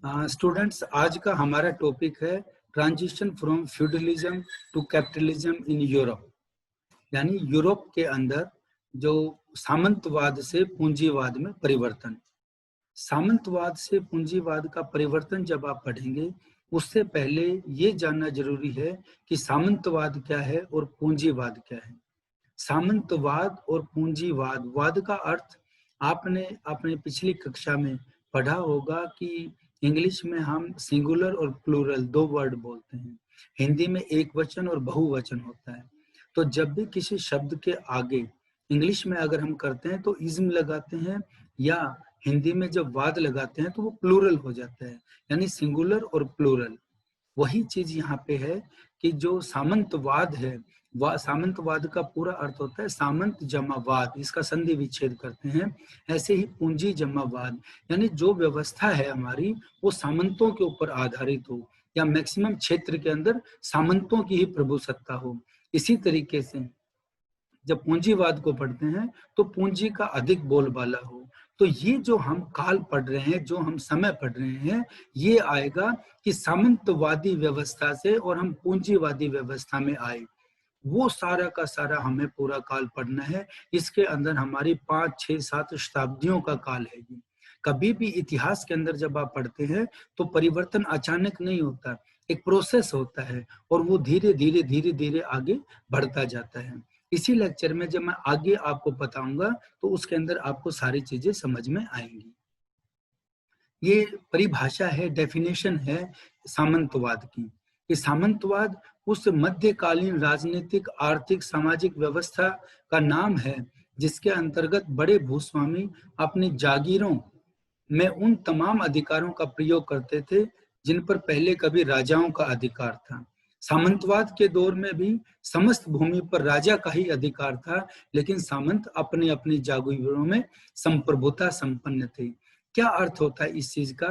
Students, आज का हमारा टॉपिक है transition from feudalism to capitalism in Europe. यानी यूरोप के अंदर जो सामंतवाद से पूंजीवाद में परिवर्तन। सामंतवाद से पूंजीवाद का परिवर्तन जब आप पढ़ेंगे, उससे पहले ये जानना जरूरी है कि सामंतवाद क्या है और पूंजीवाद क्या है। सामंतवाद और पूंजीवाद, वाद का अर्थ आपने अपने पिछली कक्षा में पढ़ा होगा कि इंग्लिश में हम सिंगुलर और प्लूरल दो वर्ड बोलते हैं। हिंदी में एक वचन और बहुवचन होता है। तो जब भी किसी शब्द के आगे इंग्लिश में अगर हम करते हैं तो इज्म लगाते हैं, या हिंदी में जब वाद लगाते हैं तो वो प्लूरल हो जाता है, यानी सिंगुलर और प्लूरल। वही चीज यहाँ पे है कि जो सामंतवाद है, सामंतवाद का पूरा अर्थ होता है सामंत जमा वाद, इसका संधि विच्छेद करते हैं। ऐसे ही पूंजी जमा वाद, यानी जो व्यवस्था है हमारी वो सामंतों के ऊपर आधारित हो, या मैक्सिमम क्षेत्र के अंदर सामंतों की ही प्रभुसत्ता हो। इसी तरीके से जब पूंजीवाद को पढ़ते हैं तो पूंजी का अधिक बोलबाला हो। तो ये जो हम काल पढ़ रहे हैं, जो हम समय पढ़ रहे हैं, ये आएगा कि सामंतवादी व्यवस्था से और हम पूंजीवादी व्यवस्था में आए। वो सारा का सारा हमें पूरा काल पढ़ना है। इसके अंदर हमारी 5, 6, 7 शताब्दियों का काल है ये। कभी भी इतिहास के अंदर जब आप पढ़ते हैं तो परिवर्तन अचानक नहीं होता, एक प्रोसेस होता है और वो धीरे धीरे धीरे धीरे आगे बढ़ता जाता है। इसी लेक्चर में जब मैं आगे आपको बताऊंगा तो उसके अंदर आपको सारी चीजें समझ में आएंगी। ये परिभाषा है, डेफिनेशन है सामंतवाद की। कि सामंतवाद उस मध्यकालीन राजनीतिक, आर्थिक, सामाजिक व्यवस्था का नाम है जिसके अंतर्गत बड़े भूस्वामी अपनी जागीरों में उन तमाम अधिकारों का प्रयोग करते थे जिन पर पहले कभी राजाओं का अधिकार था। सामंतवाद के दौर में भी समस्त भूमि पर राजा का ही अधिकार था, लेकिन सामंत अपने अपनी जागीरों में संप्रभुता संपन्न थे। क्या अर्थ होता है इस चीज का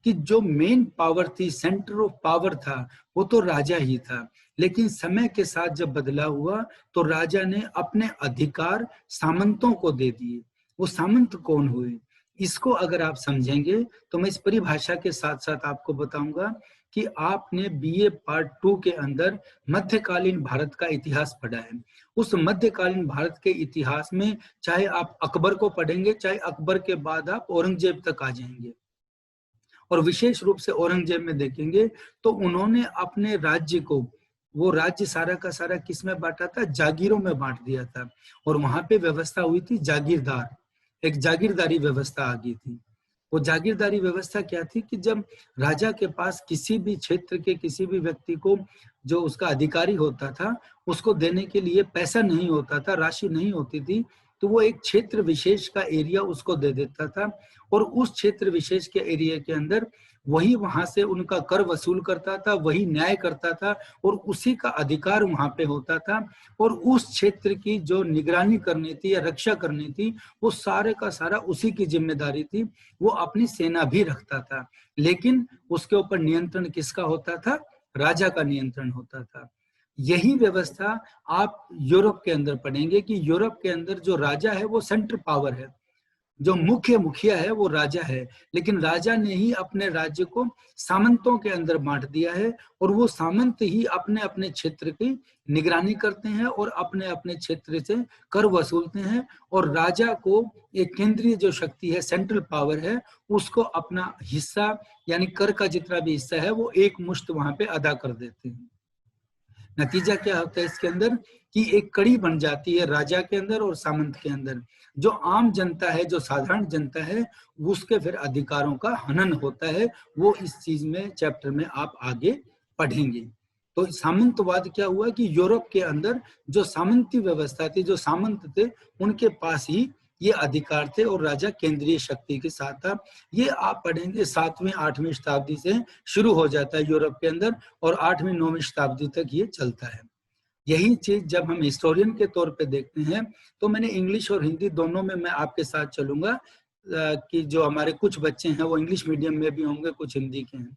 कि जो मेन पावर थी, सेंटर ऑफ पावर था, वो तो राजा ही था। लेकिन समय के साथ जब बदलाव हुआ तो राजा ने अपने अधिकार सामंतों को दे दिए। वो सामंत कौन हुए, इसको अगर आप समझेंगे तो मैं इस परिभाषा के साथ साथ आपको बताऊंगा कि आपने बीए पार्ट 2 के अंदर मध्यकालीन भारत का इतिहास पढ़ा है। उस मध्यकालीन भारत के इतिहास में चाहे आप अकबर को पढ़ेंगे, चाहे अकबर के बाद आप औरंगजेब तक आ जाएंगे, और विशेष रूप से औरंगजेब में देखेंगे तो उन्होंने अपने राज्य को, वो राज्य सारा का सारा किस में बांटा था, जागीरों में बांट दिया था। और वहां पे व्यवस्था हुई थी जागीरदार, एक जागीरदारी व्यवस्था आ गई थी। वो जागीरदारी व्यवस्था क्या थी कि जब राजा के पास किसी भी क्षेत्र के किसी भी व्यक्ति को जो उसका अधिकारी होता था, उसको देने के लिए पैसा नहीं होता था, राशि नहीं होती थी, तो वो एक क्षेत्र विशेष का एरिया उसको दे देता था, और उस क्षेत्र विशेष के एरिया के अंदर वही वहां से उनका कर वसूल करता था, वही न्याय करता था, और उसी का अधिकार वहां पे होता था। और उस क्षेत्र की जो निगरानी करनी थी या रक्षा करनी थी, वो सारे का सारा उसी की जिम्मेदारी थी। वो अपनी सेना भी रखता था, लेकिन उसके ऊपर नियंत्रण किसका होता था, राजा का नियंत्रण होता था। यही व्यवस्था आप यूरोप के अंदर पढ़ेंगे कि यूरोप के अंदर जो राजा है वो सेंट्रल पावर है, जो मुख्य मुखिया है वो राजा है, लेकिन राजा ने ही अपने राज्य को सामंतों के अंदर बांट दिया है, और वो सामंत ही अपने अपने क्षेत्र की निगरानी करते हैं और अपने अपने क्षेत्र से कर वसूलते हैं, और राजा को एक केंद्रीय जो शक्ति है, सेंट्रल पावर है, उसको अपना हिस्सा यानी कर का जितना भी हिस्सा है वो एक मुश्त वहां पे अदा कर देते हैं। नतीजा क्या होता है इसके अंदर कि एक कड़ी बन जाती है राजा के अंदर और सामंत के अंदर। जो आम जनता है, जो साधारण जनता है, उसके फिर अधिकारों का हनन होता है। वो इस चीज में चैप्टर में आप आगे पढ़ेंगे। तो सामंतवाद क्या हुआ कि यूरोप के अंदर जो सामंती व्यवस्था थी, जो सामंत थे, उनके पास ही ये अधिकार थे और राजा केंद्रीय शक्ति के साथ था। ये आप पढ़ेंगे 7वीं 8वीं शताब्दी से शुरू हो जाता है यूरोप के अंदर, और 8वीं 9वीं शताब्दी तक ये चलता है। यही चीज जब हम हिस्टोरियन के तौर पे देखते हैं तो मैंने इंग्लिश और हिंदी दोनों में मैं आपके साथ चलूंगा, कि जो हमारे कुछ बच्चे हैं वो इंग्लिश मीडियम में भी होंगे, कुछ हिंदी के हैं।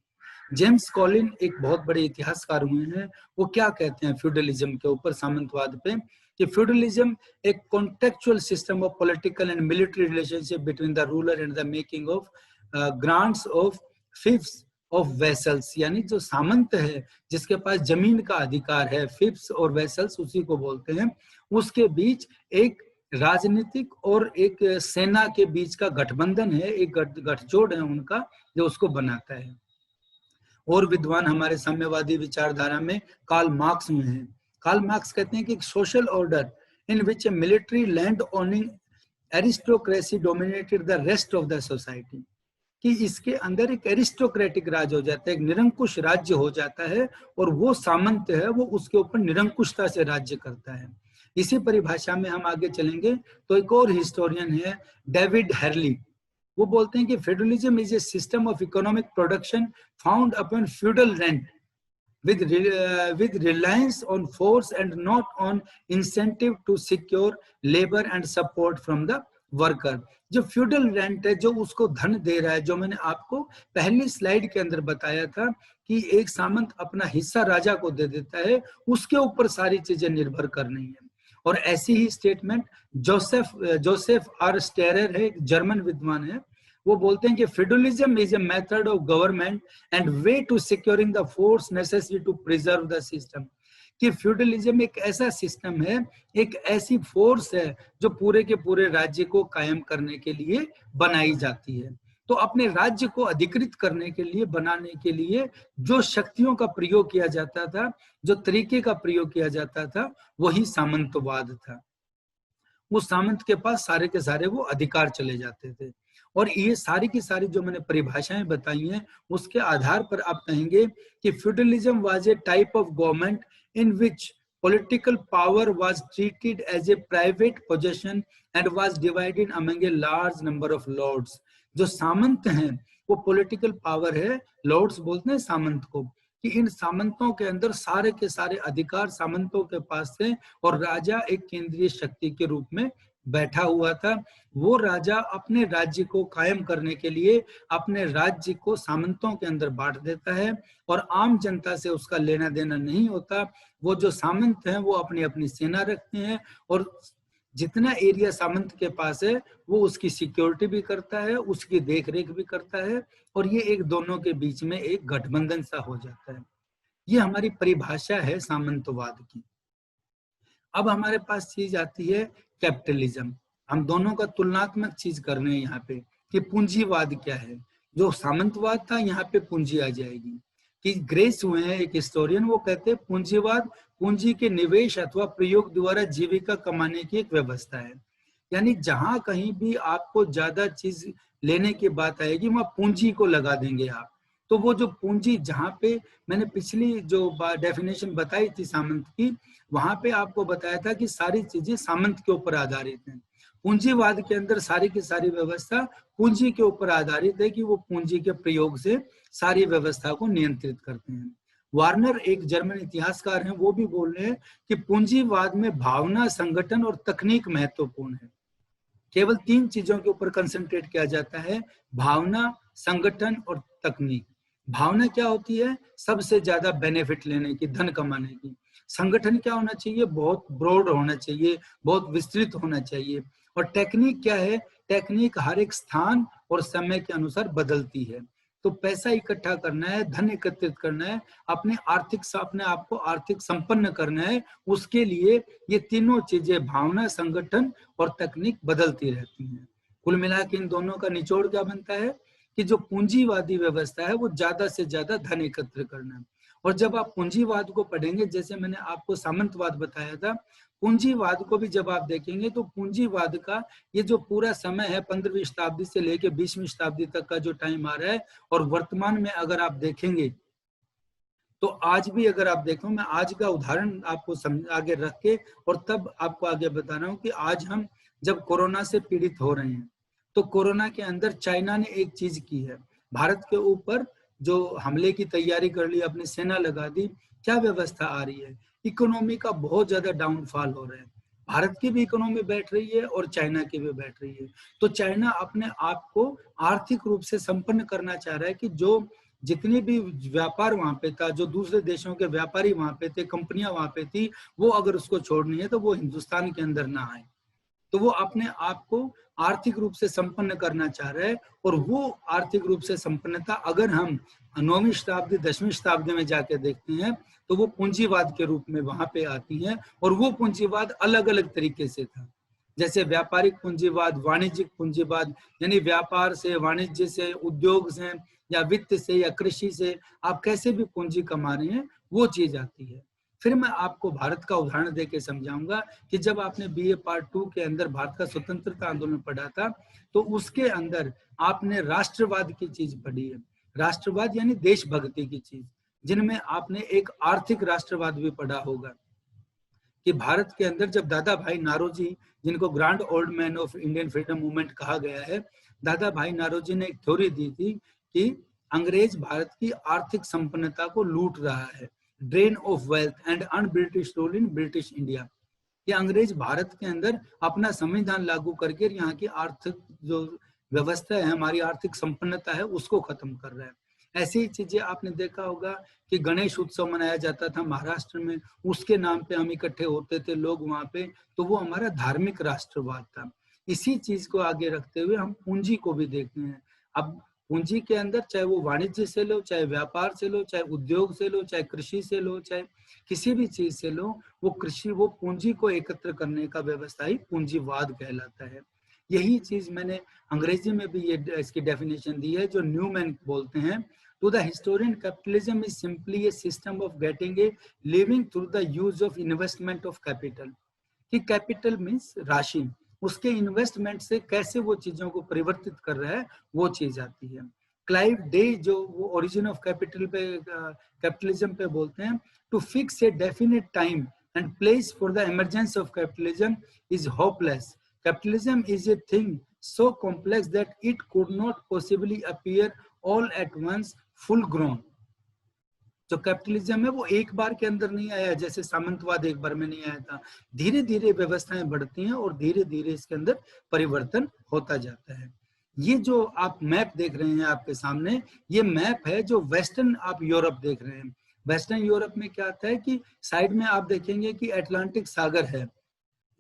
जेम्स कॉलिन एक बहुत बड़े इतिहासकार हुए हैं। वो क्या कहते हैं फ्यूडलिज्म के ऊपर, सामंतवाद पे, कि फ्यूडलिज्म एक contractual system of political and military relationship between the ruler and the making of grants of fiefs of vassals, यानी जो सामंत है जिसके पास जमीन का अधिकार है, फिफ्स और वेसल्स उसी को बोलते हैं, उसके बीच एक राजनीतिक और एक सेना के बीच का गठबंधन है, एक गठजोड़ है उनका, जो उसको बनाता है। और विद्वान हमारे साम्यवादी विचारधारा में कार्ल मार्क्स में है। कार्ल मार्क्स कहते हैं कि एक social order in which A military land owning aristocracy dominated the rest of the society, कि इसके अंदर एक एरिस्टोक्रेटिक राज हो जाता है, एक निरंकुश राज्य हो जाता है, और वो सामंत है वो उसके ऊपर निरंकुशता से राज्य करता है। इसी परिभाषा में हम आगे चलेंगे तो एक और हिस्टोरियन है डेविड हर्ली, वो बोलते हैं कि federalism is A system of economic production found upon feudal rent with reliance on force and not on incentive to secure labor and support from the worker। जो फ्यूडल रेंट है, जो उसको धन दे रहा है, जो मैंने आपको पहली स्लाइड के अंदर बताया था कि एक सामंत अपना हिस्सा राजा को दे देता है, उसके ऊपर सारी चीजें निर्भर करनी है। और ऐसी ही स्टेटमेंट जोसेफ आर स्टेरर है, एक जर्मन विद्वान है, वो बोलते हैं कि federalism is a method of government and way to securing the force necessary to preserve the system, कि फ्यूडलिज्म एक ऐसा सिस्टम है, एक ऐसी फोर्स है जो पूरे के पूरे राज्य को कायम करने के लिए बनाई जाती है। तो अपने राज्य को अधिकृत करने के लिए, बनाने के लिए जो शक्तियों का प्रयोग किया जाता था, जो तरीके का प्रयोग किया जाता था, वही सामंतवाद था। उस सामंत के पास सारे के सारे वो अधिकार चले जाते थे। और ये सारी की सारी जो मैंने परिभाषाएं बताई हैं, उसके आधार पर आप कहेंगे कि feudalism was a type of government in which political power was treated as a private possession and was divided among a large number of lords। जो सामंत हैं वो पॉलिटिकल पावर है, लॉर्ड्स बोलते हैं सामंत को, कि इन सामंतों के अंदर सारे के सारे अधिकार सामंतों के पास थे, और राजा एक केंद्रीय शक्ति के रूप में बैठा हुआ था। वो राजा अपने राज्य को कायम करने के लिए अपने राज्य को सामंतों के अंदर बांट देता है, और आम जनता से उसका लेना देना नहीं होता। वो जो सामंत हैं वो अपनी अपनी सेना रखते हैं, और जितना एरिया सामंत के पास है वो उसकी सिक्योरिटी भी करता है, उसकी देखरेख भी करता है, और ये एक दोनों के बीच में एक गठबंधन सा हो जाता है। ये हमारी परिभाषा है सामंतवाद की। अब हमारे पास चीज आती है कैपिटलिज्म। हम दोनों का तुलनात्मक चीज कर रहे हैं यहाँ पे कि पूंजीवाद क्या है। जो सामंतवाद था यहाँ पे पूंजी आ जाएगी। कि ग्रेस हुए हैं एक हिस्टोरियन, वो कहते हैं पूंजीवाद पूंजी के निवेश अथवा प्रयोग द्वारा जीविका कमाने की एक व्यवस्था है। यानी जहां कहीं भी आपको ज्यादा चीज लेने की बात आएगी वहां पूंजी को लगा देंगे आप। तो वो जो पूंजी, जहां पे मैंने पिछली जो डेफिनेशन बताई थी सामंत की, वहां पे आपको बताया था कि सारी चीजें सामंत के ऊपर आधारित हैं। पूंजीवाद के अंदर सारी की सारी व्यवस्था पूंजी के ऊपर आधारित है कि वो पूंजी के प्रयोग से सारी व्यवस्था को नियंत्रित करते हैं। वार्नर एक जर्मन इतिहासकार हैं, वो भी बोल रहे हैं कि पूंजीवाद में भावना, संगठन और तकनीक महत्वपूर्ण है। केवल 3 चीजों के ऊपर कंसंट्रेट किया जाता है, भावना, संगठन और तकनीक। भावना क्या होती है? सबसे ज्यादा बेनिफिट लेने की, धन कमाने की। संगठन क्या होना चाहिए? बहुत ब्रॉड होना चाहिए, बहुत विस्तृत होना चाहिए। और टेक्निक क्या है? टेक्निक हर एक स्थान और समय के अनुसार बदलती है। तो पैसा इकट्ठा करना है, धन एकत्रित करना है, अपने आप को आर्थिक संपन्न करना है, उसके लिए ये तीनों चीजें, भावना, संगठन और तकनीक, बदलती रहती हैं। कुल मिला के इन दोनों का निचोड़ क्या बनता है कि जो पूंजीवादी व्यवस्था है वो ज्यादा से ज्यादा धन एकत्र करना है। और जब आप पूंजीवाद को पढ़ेंगे, जैसे मैंने आपको सामंतवाद बताया था, पूंजीवाद को भी जब आप देखेंगे तो पूंजीवाद का ये जो पूरा समय है 15वीं शताब्दी से लेकर 20वीं शताब्दी तक का जो टाइम आ रहा है, और वर्तमान में अगर आप देखेंगे तो आज भी अगर आप देखो, मैं आज का उदाहरण आपको आगे रख के और तब आपको आगे बता रहा हूँ कि आज हम जब कोरोना से पीड़ित हो रहे हैं, तो कोरोना के अंदर चाइना ने एक चीज की है, भारत के ऊपर जो हमले की तैयारी कर ली, अपनी सेना लगा दी। क्या व्यवस्था आ रही है? इकोनॉमी का बहुत ज्यादा डाउनफॉल हो रहा है। भारत की भी इकोनॉमी बैठ रही है और चाइना की भी बैठ रही है। तो चाइना अपने आप को आर्थिक रूप से संपन्न करना चाह रहा है कि जो जितनी भी व्यापार वहां पे था, जो दूसरे देशों के व्यापारी वहां पे थे, कंपनियां वहां पे थी, वो अगर उसको छोड़नी है तो वो हिंदुस्तान के अंदर ना आए। तो वो अपने आप को आर्थिक रूप से संपन्न करना चाह रहा है, और वो आर्थिक रूप से संपन्नता अगर हम 9वीं शताब्दी 10वीं शताब्दी में जाके देखते हैं तो वो पूंजीवाद के रूप में वहां पे आती है। और वो पूंजीवाद अलग अलग तरीके से था, जैसे व्यापारिक पूंजीवाद, वाणिज्यिक पूंजीवाद, यानी व्यापार से, वाणिज्य से, उद्योग से, या वित्त से, या कृषि से आप कैसे भी पूंजी कमा रहे हैं, वो चीज आती है। फिर मैं आपको भारत का उदाहरण देके समझाऊंगा कि जब आपने बीए पार्ट 2 के अंदर भारत का स्वतंत्रता आंदोलन पढ़ा था, तो उसके अंदर आपने राष्ट्रवाद की चीज पढ़ी है। राष्ट्रवाद यानी देशभक्ति की चीज, जिनमें आपने एक आर्थिक राष्ट्रवाद भी पढ़ा होगा कि भारत के अंदर जब दादा भाई नारोजी, जिनको grand old man of Indian freedom movement कहा गया है, दादा भाई नारोजी ने एक थ्योरी दी थी कि अंग्रेज भारत की आर्थिक संपन्नता को लूट रहा है, drain of wealth and un British rule in British India. कि अंग्रेज भारत के अंदर अपना संविधान लागू करके यहाँ की आर्थिक जो व्यवस्था है, हमारी आर्थिक संपन्नता है, उसको खत्म कर रहा है। ऐसी ही चीजें आपने देखा होगा कि गणेश उत्सव मनाया जाता था महाराष्ट्र में, उसके नाम पे हम इकट्ठे होते थे लोग वहां पे, तो वो हमारा धार्मिक राष्ट्रवाद था। इसी चीज को आगे रखते हुए हम पूंजी को भी देखते हैं। अब पूंजी के अंदर चाहे वो वाणिज्य से लो, चाहे व्यापार से लो, चाहे उद्योग से लो, चाहे कृषि से लो, चाहे किसी भी चीज से लो, वो कृषि, वो पूंजी को एकत्र करने का व्यवस्था ही पूंजीवाद कहलाता है। यही चीज मैंने अंग्रेजी में भी ये इसकी डेफिनेशन दी है, जो न्यूमैन बोलते हैं, to the historian capitalism is simply a system of getting a living through the use of investment of capital. कि कैपिटल मीन्स राशि, उसके इन्वेस्टमेंट से कैसे वो चीजों को परिवर्तित कर रहा है, वो चीज आती है। क्लाइव डे जो वो ओरिजिन ऑफ कैपिटल पे, कैपिटलिज्म पे बोलते हैं, to fix a definite time and place for the emergence of capitalism is hopeless. Capitalism is a thing so complex that it could not possibly appear all at once full grown। जो capitalism है वो एक बार के अंदर नहीं आया, जैसे सामंतवाद एक बार में नहीं आया था। धीरे धीरे व्यवस्थाएं बढ़ती हैं और धीरे धीरे इसके अंदर परिवर्तन होता जाता है। ये जो आप मैप देख रहे हैं आपके सामने, ये मैप है जो वेस्टर्न आप यूरोप देख रहे हैं। वेस्टर्न यूरोप में क्या आता है कि साइड में आप देखेंगे कि अटलांटिक सागर है।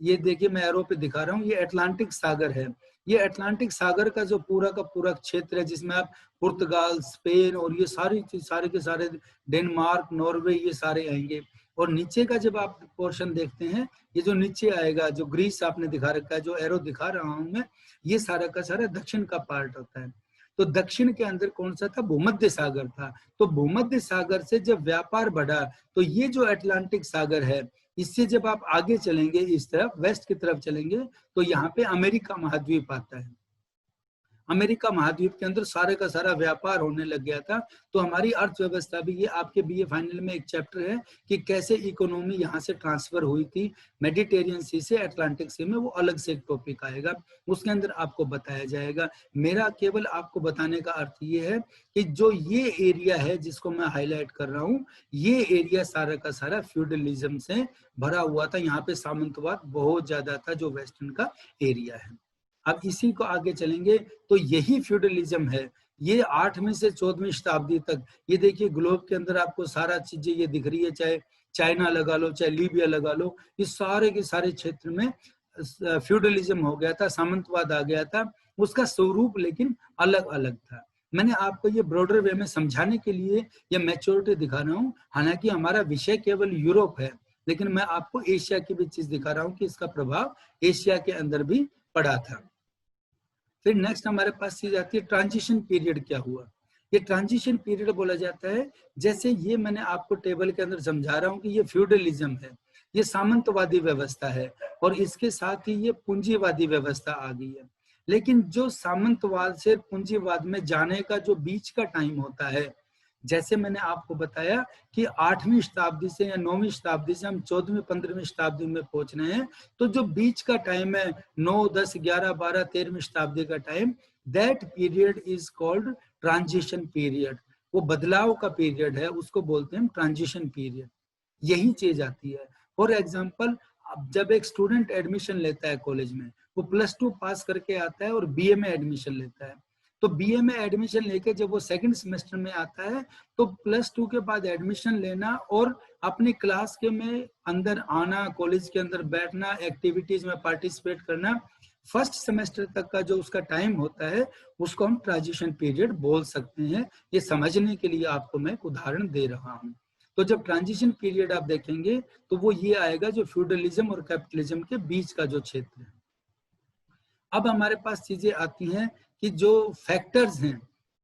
ये देखिए मैं एरो पे दिखा रहा हूँ, ये अटलांटिक सागर है। ये अटलांटिक सागर का जो पूरा का पूरा क्षेत्र है, जिसमें आप पुर्तगाल, स्पेन और ये सारी सारे के सारे, डेनमार्क, नॉर्वे, ये सारे आएंगे। और नीचे का जब आप पोर्शन देखते हैं, ये जो नीचे आएगा, जो ग्रीस आपने दिखा रखा है, जो एरो दिखा रहा हूं मैं, ये सारा का सारा दक्षिण का पार्ट होता है। तो दक्षिण के अंदर कौन सा था? भूमध्य सागर था। तो भूमध्य सागर से जब व्यापार बढ़ा, तो ये जो अटलांटिक सागर है, इससे जब आप आगे चलेंगे, इस तरफ वेस्ट की तरफ चलेंगे, तो यहाँ पे अमेरिका महाद्वीप आता है। अमेरिका महाद्वीप के अंदर सारे का सारा व्यापार होने लग गया था। तो हमारी अर्थव्यवस्था भी, ये आपके बीए फाइनल में एक चैप्टर है कि कैसे इकोनॉमी यहाँ से ट्रांसफर हुई थी मेडिटेरियन सी से अटलांटिक सी में, वो अलग से एक टॉपिक आएगा, उसके अंदर आपको बताया जाएगा। मेरा केवल आपको बताने का अर्थ ये है कि जो ये एरिया है जिसको मैं हाईलाइट कर रहा हूँ, ये एरिया सारा का सारा फ्यूडलिज्म से भरा हुआ था। यहाँ पे सामंतवाद बहुत ज्यादा था, जो वेस्टर्न का एरिया है। अब इसी को आगे चलेंगे तो यही फ्यूडलिज्म है, ये 8वीं से 14वीं शताब्दी तक। ये देखिए ग्लोब के अंदर आपको सारा चीजें ये दिख रही है, चाहे चाइना लगा लो, चाहे लीबिया लगा लो, इस सारे के सारे क्षेत्र में फ्यूडलिज्म हो गया था, सामंतवाद आ गया था। उसका स्वरूप लेकिन अलग अलग था। मैंने आपको ये ब्रॉडर वे में समझाने के लिए ये मैच्योरिटी दिखा रहा हूँ। हालांकि हमारा विषय केवल यूरोप है, लेकिन मैं आपको एशिया की भी चीज दिखा रहा हूँ कि इसका प्रभाव एशिया के अंदर भी पड़ा था। फिर नेक्स्ट हमारे पास चीज आती है ट्रांजिशन पीरियड क्या हुआ। ये ट्रांजिशन पीरियड बोला जाता है, जैसे ये मैंने आपको टेबल के अंदर समझा रहा हूँ कि ये फ्यूडलिज्म है, ये सामंतवादी व्यवस्था है, और इसके साथ ही ये पूंजीवादी व्यवस्था आ गई है। लेकिन जो सामंतवाद से पूंजीवाद में जाने का जो बीच का टाइम होता है, जैसे मैंने आपको बताया कि 8वीं शताब्दी से या 9वीं शताब्दी से हम 14वीं 15वीं शताब्दी में पहुंच रहे हैं, तो जो बीच का टाइम है 9, 10, 11, 12, 13वीं शताब्दी का time, that period is called transition period. वो बदलाव का पीरियड है, उसको बोलते हैं ट्रांजिशन पीरियड। यही चीज आती है। फॉर एग्जाम्पल, जब एक स्टूडेंट एडमिशन लेता है कॉलेज में, वो +2 पास करके आता है और बीए में एडमिशन लेता है, तो बीए में एडमिशन लेके जब वो सेकंड सेमेस्टर में आता है तो +2 के बाद एडमिशन लेना और अपनी क्लास के में अंदर आना, कॉलेज के अंदर बैठना, एक्टिविटीज में पार्टिसिपेट करना, फर्स्ट सेमेस्टर तक का जो उसका टाइम होता है उसको हम ट्रांजिशन पीरियड बोल सकते हैं। ये समझने के लिए आपको मैं एक उदाहरण दे रहा हूँ। तो जब ट्रांजिशन पीरियड आप देखेंगे तो वो ये आएगा जो फ्यूडलिज्म और कैपिटलिज्म के बीच का जो क्षेत्र है। अब हमारे पास चीजें आती हैं कि जो फैक्टर्स हैं,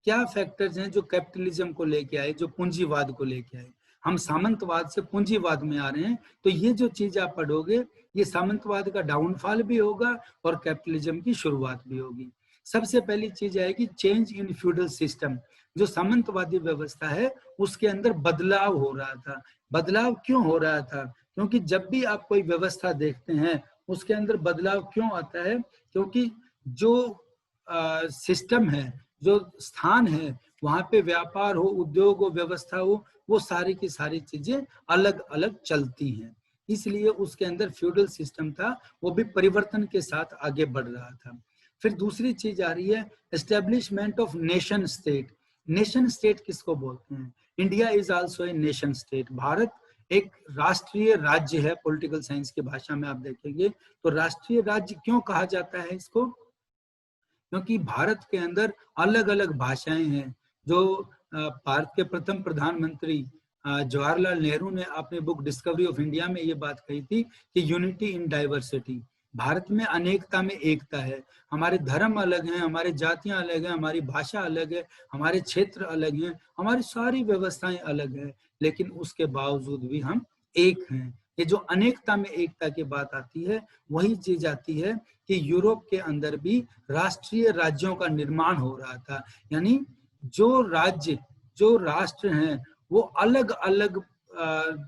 क्या फैक्टर्स हैं जो कैपिटलिज्म को लेके आए, जो पूंजीवाद को लेके आए। हम सामंतवाद से पूंजीवाद में आ रहे हैं, तो ये जो चीज आप पढ़ोगे ये सामंतवाद का डाउनफॉल भी होगा और कैपिटलिज्म की शुरुआत भी होगी। सबसे पहली चीज आएगी चेंज इन फ्यूडल सिस्टम। जो सामंतवादी व्यवस्था है उसके अंदर बदलाव हो रहा था। बदलाव क्यों हो रहा था? क्योंकि जब भी आप कोई व्यवस्था देखते हैं उसके अंदर बदलाव क्यों आता है? क्योंकि जो सिस्टम है, जो स्थान है, वहां पे व्यापार हो, उद्योग हो, व्यवस्था हो, वो सारी की सारी चीजें अलग अलग चलती हैं। इसलिए उसके अंदर फ्यूडल सिस्टम था, वो भी परिवर्तन के साथ आगे बढ़ रहा था। फिर दूसरी चीज आ रही है establishment of nation state. Nation state किसको बोलते हैं? India is also a nation state. Bharat एक राष्ट्रीय राज्य है। पॉलिटिकल साइंस की भाषा में आप देखेंगे तो राष्ट्रीय राज्य क्यों कहा जाता है इसको? क्योंकि भारत के अंदर अलग अलग भाषाएं हैं। जो भारत के प्रथम प्रधानमंत्री जवाहरलाल नेहरू ने अपनी बुक डिस्कवरी ऑफ इंडिया में ये बात कही थी कि यूनिटी इन डाइवर्सिटी। भारत में अनेकता में एकता है। हमारे धर्म अलग हैं, हमारे जातियां अलग हैं, हमारी भाषा अलग है, हमारे क्षेत्र अलग हैं, हमारी सारी व्यवस्थाएं अलग है, लेकिन उसके बावजूद भी हम एक हैं। ये जो अनेकता में एकता की बात आती है वही चीज आती है कि यूरोप के अंदर भी राष्ट्रीय राज्यों का निर्माण हो रहा था। यानी जो राज्य, जो राष्ट्र हैं वो अलग अलग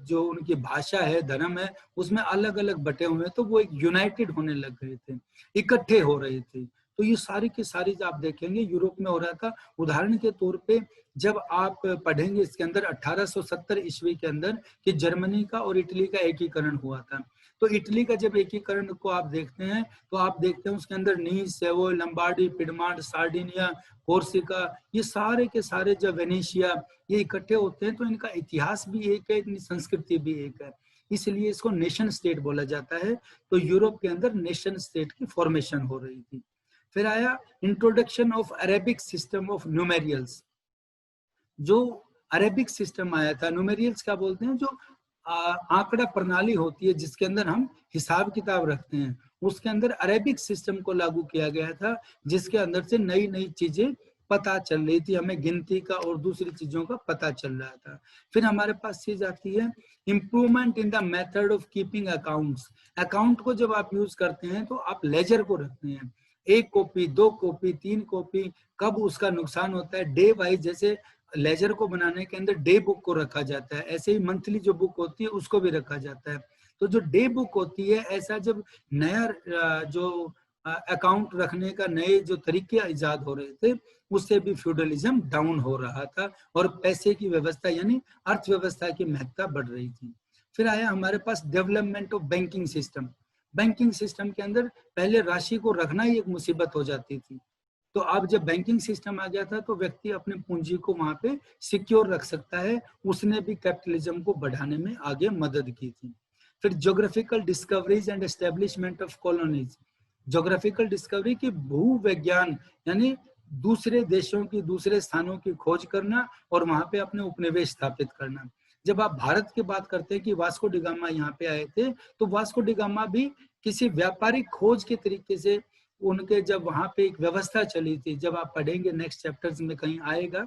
जो उनकी भाषा है, धर्म है, उसमें अलग अलग बटे हुए हैं, तो वो एक यूनाइटेड होने लग गए थे, इकट्ठे हो रहे थे। तो ये सारी की सारी आप देखेंगे यूरोप में हो रहा था। उदाहरण के तौर पे जब आप पढ़ेंगे इसके अंदर 1870 ईस्वी के अंदर कि जर्मनी का और इटली का एकीकरण हुआ था। तो इटली का जब एकीकरण को आप देखते हैं तो आप देखते हैं उसके अंदर नीस, सेवो, लंबार्डी, पिडमांट, सार्डिनिया, कोर्सिका, ये सारे के सारे जब वेनेशिया ये इकट्ठे होते हैं तो इनका इतिहास भी एक है, इनकी संस्कृति भी एक है। इसलिए इसको नेशन स्टेट बोला जाता है। तो यूरोप के अंदर नेशन स्टेट की फॉर्मेशन हो रही थी। फिर आया introduction of Arabic system of numerals. जो अरेबिक सिस्टम आया था, न्यूमेरियल्स क्या बोलते हैं, जो आंकड़ा प्रणाली होती है जिसके अंदर हम हिसाब किताब रखते हैं, उसके अंदर अरेबिक सिस्टम को लागू किया गया था, जिसके अंदर से नई नई चीजें पता चल रही थी, हमें गिनती का और दूसरी चीजों का पता चल रहा था। फिर हमारे पास चीज आती है improvement in the method of keeping accounts. Account को जब आप यूज करते हैं तो आप लेजर को रखते हैं, 1 कॉपी, 2 कॉपी, 3 कॉपी, कब उसका नुकसान होता है, डे वाइज। जैसे लेजर को बनाने के अंदर डे बुक को रखा जाता है, ऐसे ही मंथली जो बुक होती है उसको भी रखा जाता है। तो जो डे बुक होती है, ऐसा जब नया जो अकाउंट रखने का नए जो तरीके इजाद हो रहे थे, उससे भी फ्यूडलिज्म डाउन हो रहा था और पैसे की व्यवस्था यानी अर्थव्यवस्था की महत्ता बढ़ रही थी। फिर आया हमारे पास development of banking system. Banking system के अंदर पहले राशि को रखना ही एक मुसीबत हो जाती थी। तो अब जब बैंकिंग सिस्टम आ गया था तो व्यक्ति अपने पूंजी को वहां पे सिक्योर रख सकता है। उसने भी कैपिटलिज्म को बढ़ाने में आगे मदद की थी। फिर geographical discoveries and establishment of colonies. Geographical discovery की भूविज्ञान यानी दूसरे देशों की, दूसरे स्थानों की खोज करना और वहां पे अपने उपनिवेश स्थापित करना। जब आप भारत की बात करते हैं कि वास्को डी गामा यहाँ पे आए थे, तो वास्को डी गामा भी किसी व्यापारिक खोज के तरीके से उनके जब वहां पे एक व्यवस्था चली थी, जब आप पढ़ेंगे नेक्स्ट चैप्टर्स में कहीं आएगा,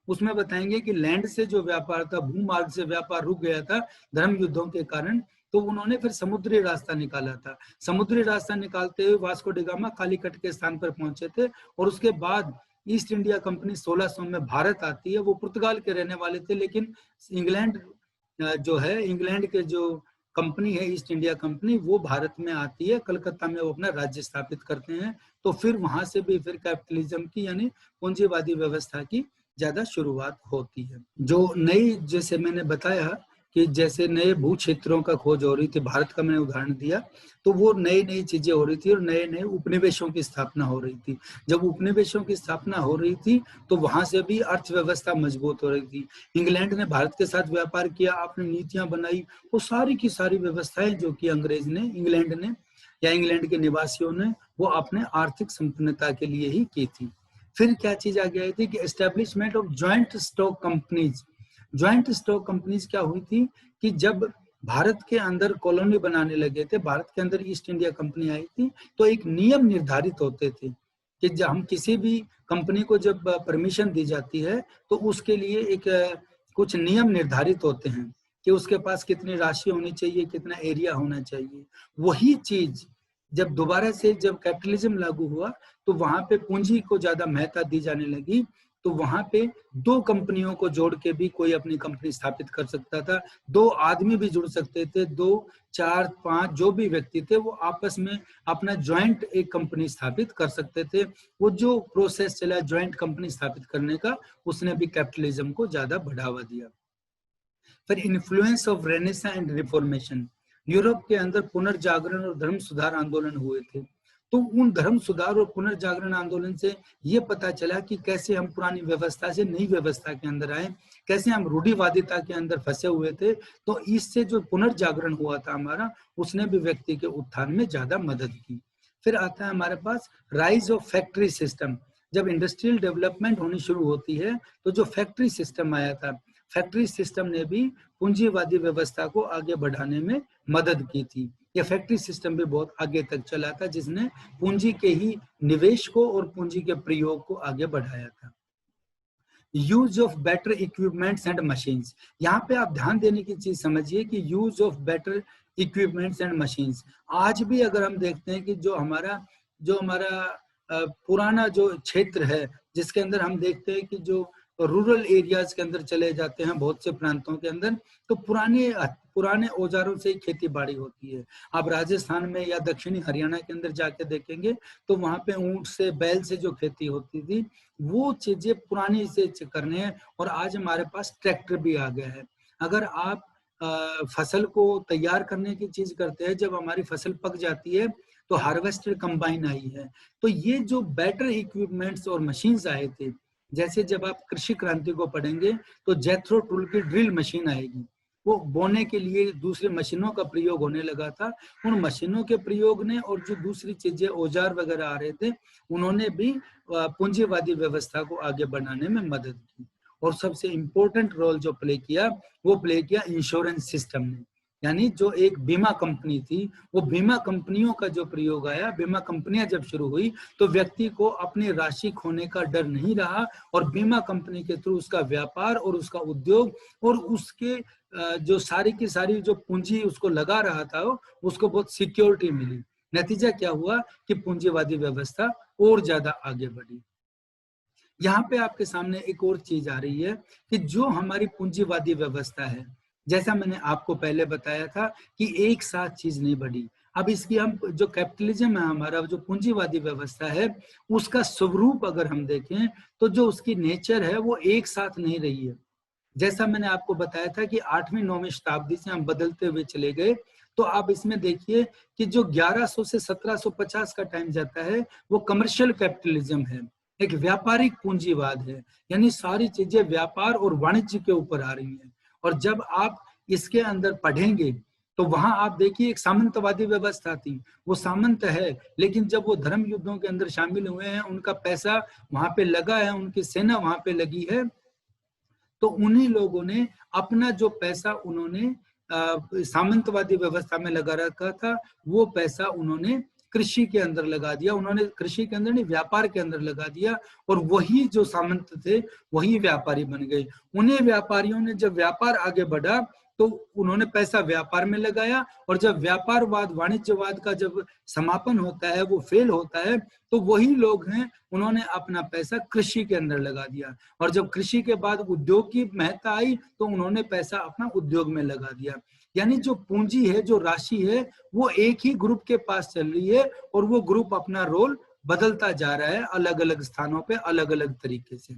उसमें बताएंगे कि लैंड से जो व्यापार था, भूमार्ग से व्यापार रुक गया था धर्म युद्धों के कारण, तो उन्होंने फिर समुद्री रास्ता निकाला था। समुद्री रास्ता निकालते हुए वास्को डी गामा कालीकट के स्थान पर पहुंचे थे और उसके बाद ईस्ट इंडिया कंपनी 1600 में भारत आती है। वो पुर्तगाल के रहने वाले थे, लेकिन इंग्लैंड जो है, इंग्लैंड के जो कंपनी है ईस्ट इंडिया कंपनी, वो भारत में आती है, कलकत्ता में वो अपना राज्य स्थापित करते हैं। तो फिर वहां से भी फिर कैपिटलिज्म की यानी पूंजीवादी व्यवस्था की ज्यादा शुरुआत होती है। जो नई, जैसे मैंने बताया कि जैसे नए भू क्षेत्रों का खोज हो रही थी, भारत का मैंने उदाहरण दिया, तो वो नई नई चीजें हो रही थी और नए नए उपनिवेशों की स्थापना हो रही थी। जब उपनिवेशों की स्थापना हो रही थी तो वहां से भी अर्थव्यवस्था मजबूत हो रही थी। इंग्लैंड ने भारत के साथ व्यापार किया, आपने नीतियां बनाई, वो सारी की सारी व्यवस्थाएं जो कि अंग्रेज ने, इंग्लैंड ने या इंग्लैंड के निवासियों ने, वो अपने आर्थिक संपन्नता के लिए ही की थी। फिर क्या चीज आ गई थी कि establishment of joint stock companies. Joint stock companies क्या हुई थी कि जब भारत के अंदर कॉलोनी बनाने लगे थे, भारत के अंदर ईस्ट इंडिया कंपनी आई थी, तो एक नियम निर्धारित होते थे कि जब हम किसी भी कंपनी को जब परमिशन दी जाती है तो उसके लिए एक कुछ नियम निर्धारित होते हैं कि उसके पास कितनी राशि होनी चाहिए, कितना एरिया होना चाहिए। वही चीज जब दोबारा से जब कैपिटलिज्म लागू हुआ तो वहां पे पूंजी को ज्यादा महत्ता दी जाने लगी, तो वहां पे दो कंपनियों को जोड़ के भी कोई अपनी कंपनी स्थापित कर सकता था, दो आदमी भी जुड़ सकते थे, 2 4 5 जो भी व्यक्ति थे वो आपस में अपना ज्वाइंट एक कंपनी स्थापित कर सकते थे। वो जो प्रोसेस चला ज्वाइंट कंपनी स्थापित करने का, उसने भी कैपिटलिज्म को ज्यादा बढ़ावा दिया। फिर influence of renaissance and reformation, Europe के अंदर पुनर्जागरण और धर्म सुधार आंदोलन हुए थे। तो उन धर्म सुधार और पुनर्जागरण आंदोलन से ये पता चला कि कैसे हम पुरानी व्यवस्था से नई व्यवस्था के अंदर आए, कैसे हम रूढ़िवादिता के अंदर फंसे हुए थे। तो इससे जो पुनर्जागरण हुआ था हमारा, उसने भी व्यक्ति के उत्थान में ज्यादा मदद की। फिर आता है हमारे पास राइज ऑफ फैक्ट्री सिस्टम। जब इंडस्ट्रियल डेवलपमेंट होनी शुरू होती है तो जो फैक्ट्री सिस्टम आया था, फैक्ट्री सिस्टम ने भी पूंजीवादी व्यवस्था को आगे बढ़ाने में मदद की थी। यह फैक्ट्री सिस्टम भी बहुत आगे तक चला था, जिसने पूंजी के ही निवेश को और पूंजी के प्रयोग को आगे बढ़ाया था। Use of better equipments and machines, यहाँ पे आप ध्यान देने की चीज समझिए कि use of better equipments and machines, आज भी अगर हम देखते हैं कि जो हमारा पुराना जो क्षेत्र है, जिसके अंदर हम देखते हैं कि जो रूरल एरियाज के अंदर चले जाते हैं बहुत से प्रांतों के अंदर, तो पुराने औजारों से ही खेती बाड़ी होती है। आप राजस्थान में या दक्षिणी हरियाणा के अंदर जाके देखेंगे तो वहां पे ऊंट से, बैल से जो खेती होती थी, वो चीजें पुरानी से करने हैं। और आज हमारे पास ट्रैक्टर भी आ गया है। अगर आप फसल को तैयार करने की चीज करते हैं, जब हमारी फसल पक जाती है तो हार्वेस्टर कंबाइन आई है। तो ये जो बेटर इक्विपमेंट्स और मशीन्स आए थे, जैसे जब आप कृषि क्रांति को पढ़ेंगे तो जेथरो टूल की ड्रिल मशीन आएगी, वो बोने के लिए दूसरी मशीनों का प्रयोग होने लगा था। उन मशीनों के प्रयोग ने और जो दूसरी चीजें औजार वगैरह आ रहे थे, उन्होंने भी पूंजीवादी व्यवस्था को आगे बढ़ाने में मदद की। और सबसे इम्पोर्टेंट रोल जो प्ले किया, वो प्ले किया इंश्योरेंस सिस्टम ने। यानी जो एक बीमा कंपनी थी, वो बीमा कंपनियों का जो प्रयोग आया, बीमा कंपनियां जब शुरू हुई तो व्यक्ति को अपनी राशि खोने का डर नहीं रहा, और बीमा कंपनी के थ्रू उसका व्यापार और उसका उद्योग और उसके जो सारी की सारी जो पूंजी उसको लगा रहा था, उसको बहुत सिक्योरिटी मिली। नतीजा क्या हुआ कि पूंजीवादी व्यवस्था और ज्यादा आगे बढ़ी। यहाँ पे आपके सामने एक और चीज आ रही है कि जो हमारी पूंजीवादी व्यवस्था है, जैसा मैंने आपको पहले बताया था कि एक साथ चीज नहीं बढ़ी। अब इसकी हम जो कैपिटलिज्म है हमारा, जो पूंजीवादी व्यवस्था है, उसका स्वरूप अगर हम देखें तो जो उसकी नेचर है वो एक साथ नहीं रही है। जैसा मैंने आपको बताया था कि 8वीं 9वीं शताब्दी से हम बदलते हुए चले गए, तो आप इसमें देखिए कि जो 1100 से 1750 का टाइम जाता है, वो कमर्शियल कैपिटलिज्म है, एक व्यापारिक पूंजीवाद है। यानी सारी चीजें व्यापार और वाणिज्य के ऊपर आ रही हैं। और जब आप इसके अंदर पढ़ेंगे तो वहां आप देखिए एक सामंतवादी व्यवस्था थी, वो सामंत है, लेकिन जब वो धर्म युद्धों के अंदर शामिल हुए हैं, उनका पैसा वहां पे लगा है, उनकी सेना वहां पे लगी है, तो उन्हीं लोगों ने अपना जो पैसा उन्होंने सामंतवादी व्यवस्था में लगा रखा था, वो पैसा उन्होंने कृषि के अंदर लगा दिया। उन्होंने कृषि के अंदर नहीं, व्यापार के अंदर लगा दिया, और वही जो सामंत थे वही व्यापारी बन गए। उन्हें व्यापारियों ने जब व्यापार आगे बढ़ा तो उन्होंने पैसा व्यापार में लगाया, और जब व्यापारवाद, वाणिज्यवाद का जब समापन होता है, वो फेल होता है, तो वही लोग हैं, उन्होंने अपना पैसा कृषि के अंदर लगा दिया। और जब कृषि के बाद उद्योग की महत्ता आई तो उन्होंने पैसा अपना उद्योग में लगा दिया। यानी जो पूंजी है, जो राशि है, वो एक ही ग्रुप के पास चल रही है, और वो ग्रुप अपना रोल बदलता जा रहा है अलग अलग स्थानों पे अलग अलग तरीके से।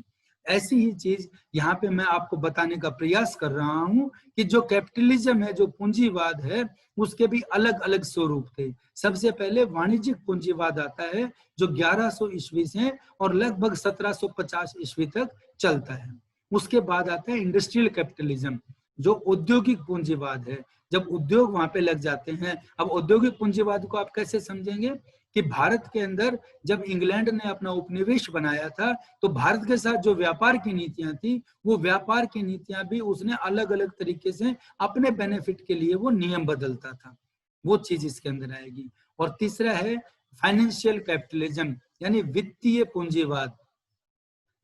ऐसी ही चीज यहाँ पे मैं आपको बताने का प्रयास कर रहा हूँ कि जो कैपिटलिज्म है, जो पूंजीवाद है, उसके भी अलग अलग स्वरूप थे। सबसे पहले वाणिज्यिक पूंजीवाद आता है जो 1100 ईस्वी से और लगभग 1750 ईस्वी तक चलता है। उसके बाद आता है इंडस्ट्रियल कैपिटलिज्म जो औद्योगिक पूंजीवाद है, जब उद्योग वहां पे लग जाते हैं। अब औद्योगिक पूंजीवाद को आप कैसे समझेंगे कि भारत के अंदर जब इंग्लैंड ने अपना उपनिवेश बनाया था तो भारत के साथ जो व्यापार की नीतियां थी, वो व्यापार की नीतियां भी उसने अलग अलग तरीके से अपने बेनिफिट के लिए वो नियम बदलता था, वो चीज इसके अंदर आएगी। और तीसरा है फाइनेंशियल कैपिटलिज्म यानी वित्तीय पूंजीवाद।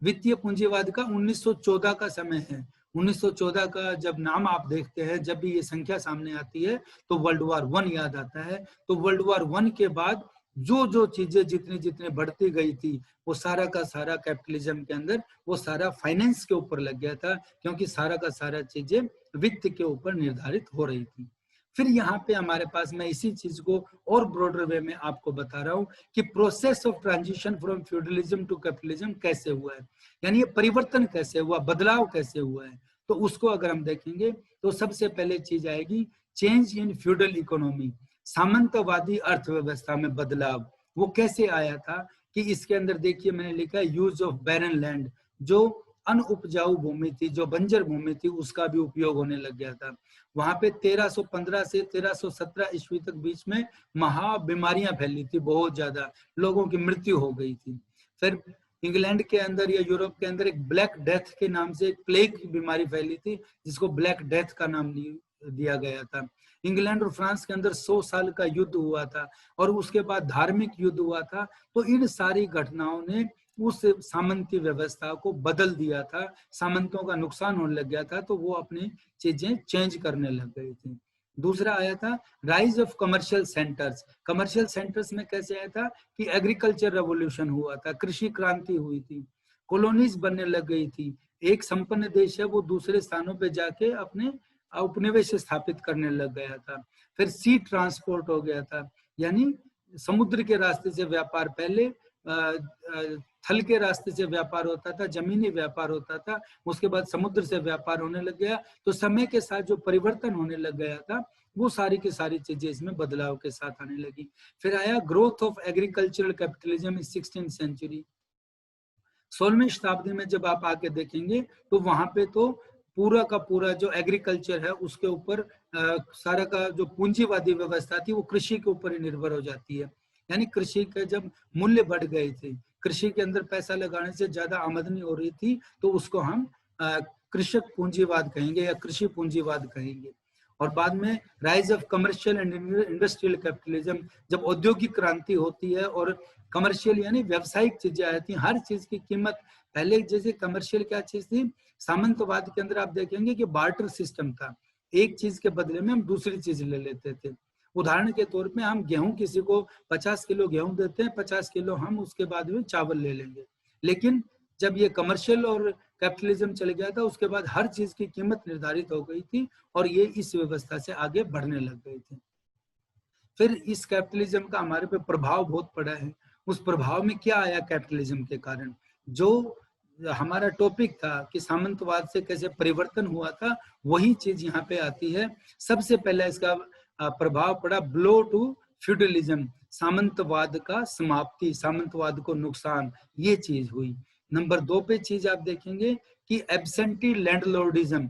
वित्तीय पूंजीवाद का 1914 का समय है। 1914 का जब नाम आप देखते हैं, जब भी ये संख्या सामने आती है तो वर्ल्ड वॉर वन याद आता है। तो वर्ल्ड वॉर वन के बाद जो जो चीजें जितनी जितनी बढ़ती गई थी, वो सारा का सारा कैपिटलिज्म के अंदर वो सारा फाइनेंस के ऊपर लग गया था, क्योंकि सारा का सारा चीजें वित्त के ऊपर निर्धारित हो रही थी। फिर यहाँ पे हमारे पास, मैं इसी चीज को और ब्रॉडर वे में आपको बता रहा हूँ कि process of transition from feudalism to capitalism कैसे हुआ है, यानी ये परिवर्तन कैसे हुआ, बदलाव कैसे हुआ है। तो उसको अगर हम देखेंगे तो सबसे पहले चीज आएगी चेंज इन फ्यूडल इकोनॉमी, सामंतवादी अर्थव्यवस्था में बदलाव। वो कैसे आया था कि इसके अंदर देखिए मैंने लिखा है यूज ऑफ बैरन लैंड, जो अनउपजाऊ भूमि थी, जो बंजर भूमि थी, उसका भी उपयोग होने लग गया था। वहां पे 1315 से 1317 ईस्वी तक बीच में महा बीमारियां फैली थी, बहुत ज्यादा लोगों की मृत्यु हो गई थी। फिर इंग्लैंड के अंदर या यूरोप के अंदर एक ब्लैक डेथ के नाम से एक प्लेग की बीमारी फैली थी, जिसको ब्लैक डेथ का नाम दिया गया था। इंग्लैंड और फ्रांस के अंदर 100 साल का युद्ध हुआ था और उसके बाद धार्मिक युद्ध हुआ था। तो इन सारी घटनाओं ने उस सामंती व्यवस्था को बदल दिया था, सामंतों का नुकसान होने लग गया था, तो वो अपनी चीजें चेंज करने लग गई थी। दूसरा आया था rise of commercial centres. Commercial centres में कैसे आया था कि एग्रीकल्चर रेवोल्यूशन हुआ था, कृषि क्रांति हुई थी, कॉलोनीज बनने लग गई थी। एक संपन्न देश है वो दूसरे स्थानों पे जाके अपने उपनिवेश स्थापित करने लग गया था। फिर सी ट्रांसपोर्ट हो गया था, यानी समुद्र के रास्ते से व्यापार, पहले थल के रास्ते से व्यापार होता था, जमीनी व्यापार होता था, उसके बाद समुद्र से व्यापार होने लग गया। तो समय के साथ जो परिवर्तन होने लग गया था, वो सारी की सारी चीजें इसमें बदलाव के साथ आने लगी। फिर आया growth of agricultural capitalism in 16th century. 16वीं शताब्दी में जब आप आके देखेंगे तो वहां पे तो पूरा का पूरा जो एग्रीकल्चर है उसके ऊपर सारा का जो पूंजीवादी व्यवस्था थी वो कृषि के ऊपर ही निर्भर हो जाती है। यानी कृषि के जब मूल्य बढ़ गए थे, कृषि के अंदर पैसा लगाने से ज्यादा आमदनी हो रही थी, तो उसको हम कृषक पूंजीवाद कहेंगे या कृषि पूंजीवाद कहेंगे। और बाद में rise of commercial and industrial capitalism, जब औद्योगिक क्रांति होती है और कमर्शियल यानी व्यावसायिक चीजें आती हैं, हर चीज की कीमत, पहले जैसे कमर्शियल क्या चीज थी, सामंतवाद के अंदर आप देखेंगे कि बार्टर सिस्टम था, एक चीज के बदले में हम दूसरी चीज ले लेते थे। उदाहरण के तौर पे हम गेहूं, किसी को 50 किलो गेहूं देते हैं, 50 किलो हम उसके बाद में चावल ले लेंगे। लेकिन जब ये कमर्शियल और कैपिटलिज्म चल गया था, उसके बाद हर चीज की कीमत निर्धारित हो गई थी और ये इस व्यवस्था से आगे बढ़ने लग गए थे। फिर इस कैपिटलिज्म का हमारे पे प्रभाव बहुत पड़ा है। उस प्रभाव में क्या आया कैपिटलिज्म के कारण, जो हमारा टॉपिक था कि सामंतवाद से कैसे परिवर्तन हुआ था, वही चीज यहाँ पे आती है। सबसे पहले इसका प्रभाव पड़ा ब्लो टू फ्यूडलिज्म, सामंतवाद का समाप्ति, सामंतवाद को नुकसान, ये चीज हुई। नंबर 2 पे चीज आप देखेंगे कि एब्सेंटी लैंडलॉर्डिज्म,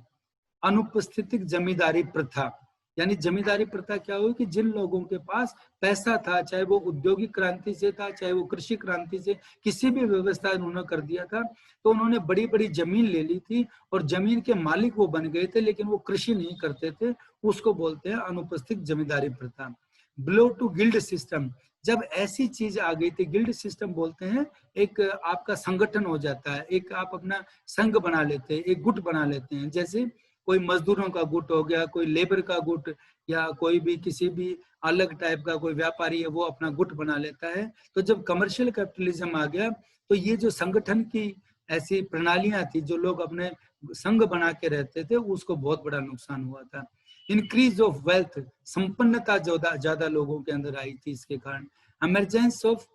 अनुपस्थितिक जमींदारी प्रथा। यानी जमींदारी प्रथा क्या हुई कि जिन लोगों के पास पैसा था, चाहे वो औद्योगिक क्रांति से था, चाहे वो कृषि क्रांति से, किसी भी व्यवस्था उन्होंने कर दिया था, तो उन्होंने बड़ी बड़ी जमीन ले ली थी और जमीन के मालिक वो बन गए थे, लेकिन वो कृषि नहीं करते थे। उसको बोलते हैं अनुपस्थित जमींदारी प्रथा। ब्लो टू गिल्ड सिस्टम, जब ऐसी चीज आ गई थी, गिल्ड सिस्टम बोलते हैं, एक आपका संगठन हो जाता है, एक आप अपना संघ बना लेते हैं, एक गुट बना लेते हैं। जैसे कोई मजदूरों का गुट हो गया, कोई लेबर का गुट, या कोई भी किसी भी अलग टाइप का कोई व्यापारी है वो अपना गुट बना लेता है। तो जब कमर्शियल कैपिटलिज्म आ गया तो ये जो संगठन की ऐसी प्रणालियां थी, जो लोग अपने संघ बना के रहते थे, उसको बहुत बड़ा नुकसान हुआ था। इंक्रीज ऑफ वेल्थ, संपन्नता ज्यादा लोगों के अंदर आई थी इसके कारण। इमरजेंस ऑफ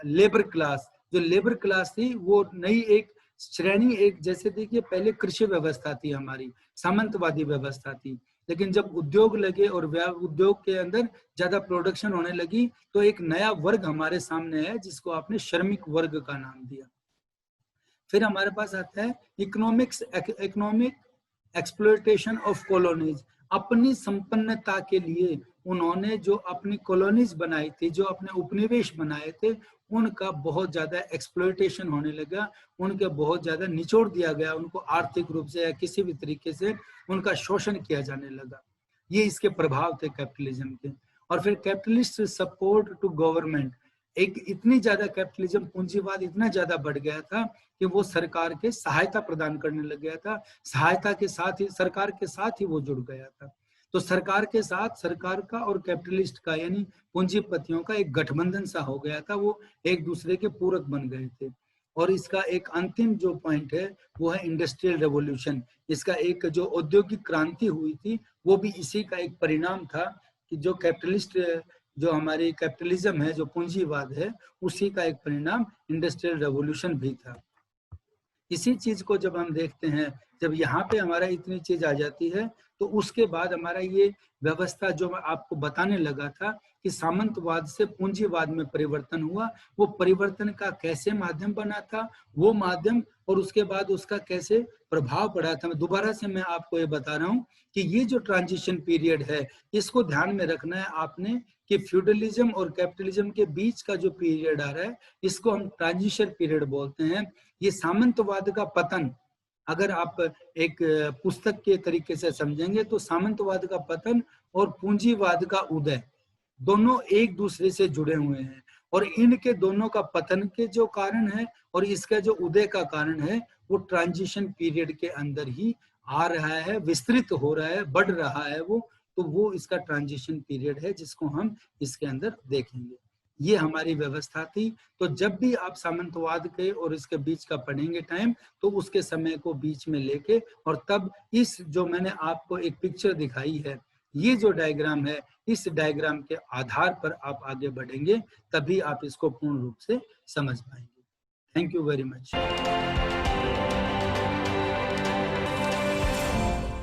लेबर क्लास, जो लेबर क्लास थी वो नई एक श्रेणी एक, जैसे देखिए पहले कृषि व्यवस्था थी हमारी, सामंतवादी व्यवस्था थी, लेकिन जब उद्योग लगे और उद्योग के अंदर ज्यादा प्रोडक्शन होने लगी तो एक नया वर्ग हमारे सामने है जिसको आपने श्रमिक वर्ग का नाम दिया। फिर हमारे पास आता है इकोनॉमिक एक्सप्लॉयटेशन ऑफ कॉलोनीज। अपनी संपन्नता के लिए उन्होंने जो अपनी कॉलोनीज बनाई थी, जो अपने उपनिवेश बनाए थे, उनका बहुत ज्यादा एक्सप्लॉयटेशन होने लगा, उनके बहुत ज्यादा निचोड़ दिया गया, उनको आर्थिक रूप से या किसी भी तरीके से उनका शोषण किया जाने लगा। ये इसके प्रभाव थे कैपिटलिज्म के। और फिर कैपिटलिस्ट सपोर्ट टू गवर्नमेंट, एक इतनी ज्यादा कैपिटलिज्म, पूंजीवाद इतना ज्यादा बढ़ गया था कि वो सरकार के सहायता प्रदान करने लग गया था, सहायता के साथ ही सरकार के साथ ही वो जुड़ गया था। तो सरकार के साथ सरकार का और कैपिटलिस्ट का यानी पूंजीपतियों का एक गठबंधन सा हो गया था, वो एक दूसरे के पूरक बन गए थे। और इसका एक अंतिम जो पॉइंट है वो है इंडस्ट्रियल रेवोल्यूशन। इसका एक जो औद्योगिक क्रांति हुई थी वो भी इसी का एक परिणाम था कि जो कैपिटलिस्ट, जो हमारी कैपिटलिज्म है, जो पूंजीवाद है, उसी का एक परिणाम इंडस्ट्रियल रेवोल्यूशन भी था। इसी चीज को जब हम देखते हैं, जब यहाँ पे हमारा इतनी चीज आ जाती है, तो उसके बाद हमारा ये व्यवस्था जो मैं आपको बताने लगा था कि सामंतवाद से पूंजीवाद में परिवर्तन हुआ, वो परिवर्तन का कैसे माध्यम बना था, वो माध्यम और उसके बाद उसका कैसे प्रभाव पड़ा था। मैं दोबारा से मैं आपको ये बता रहा हूँ कि ये जो ट्रांजिशन पीरियड है, इसको ध्यान में रखना है आपने कि फ्यूडलिज्म और कैपिटलिज्म के बीच का जो पीरियड आ रहा है, इसको हम ट्रांजिशन पीरियड बोलते हैं। ये सामंतवाद का पतन, अगर आप एक पुस्तक के तरीके से समझेंगे तो सामंतवाद का पतन और पूंजीवाद का उदय दोनों एक दूसरे से जुड़े हुए हैं, और इनके दोनों का पतन के जो कारण है और इसका जो उदय का कारण है वो ट्रांजिशन पीरियड के अंदर ही आ रहा है, विस्तृत हो रहा है, बढ़ रहा है तो वो इसका ट्रांजिशन पीरियड है जिसको हम इसके अंदर देखेंगे। ये हमारी व्यवस्था थी। तो जब भी आप सामंतवाद के और इसके बीच का पढ़ेंगे टाइम, तो उसके समय को बीच में लेके और तब इस जो मैंने आपको एक पिक्चर दिखाई है, ये जो डायग्राम है, इस डायग्राम के आधार पर आप आगे बढ़ेंगे, तभी आप इसको पूर्ण रूप से समझ पाएंगे। Thank you very much.